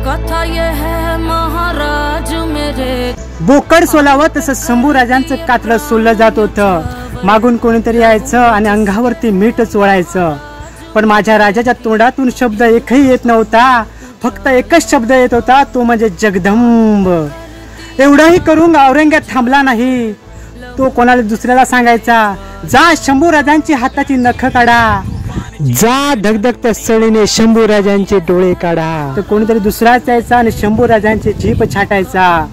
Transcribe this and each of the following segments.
कथा ये है महाराज मेरे। बोकड सोलावं तसं शंभूराजांचं कातडं सोललं जात होतं। मागून कोणीतरी यायचं आणि अंगावरती मीठ चोळायचं, पण माझ्या राजाच्या तोंडातून शब्द एकही येत नव्हता। फक्त एकच शब्द येत होता, तो म्हणजे जगदंब। एवढाही करून औरंग्यात थांबला नाही। तो कोणाला दुसऱ्याला सांगायचा, जा शंभूराजांची हाताची नख काढा, जा धगधगत्या सळीने शंभूराजांचे डोळे काढा। तर कोणीतरी दुसराच यायचा आणि शंभूराजांची जीभ छाटायचा।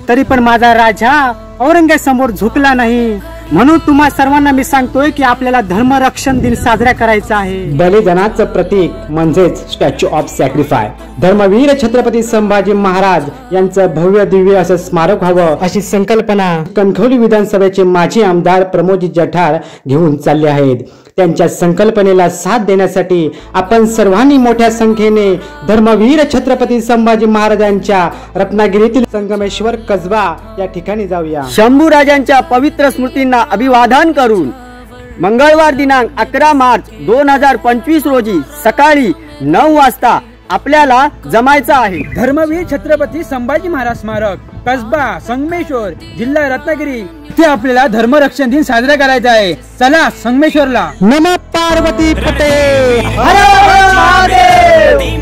तरी पण माझा राजा औरंगजेबासमोर झुकला नाही। म्हणून तुम्हा सर्वांना मी सांगतोय की आपल्याला धर्मरक्षण दिन साजरा करायचा आहे। बलिदानाचं प्रतीक म्हणजेच statue of sacrifice, Dharmaveer Chhatrapati Sambhaji Maharaj यांचं भव्य दिव्य असं स्मारक व्हावं अशी संकल्पना कणकवली विधानसभेचे माजी आमदार प्रमोदजी जठार घेऊन चालले आहेत। त्यांच्या संकल्पनेला साथ देण्यासाठी आपण सर्वांनी मोठ्या संख्येने धर्मवीर छत्रपती संभाजी महाराजांच्या रत्नागिरीतील संगमेश्वर कसबा या ठिकाणी जाऊया। शंभूराजांच्या पवित्र स्मृतींना अभिवादन करून मंगळवार दिनांक 11 मार्च 2025 रोजी सकाळी 9 वाजता आपल्याला जमायचं आहे। धर्मवीर छत्रपती संभाजी महाराज स्मारक, कसबा संगमेश्वर, जिल्हा रत्नागिरी इथे आपल्याला धर्मरक्षण दिन साजरा करायचा आहे। चला संगमेश्वरला। नमः पार्वती पते हर हर महादेव।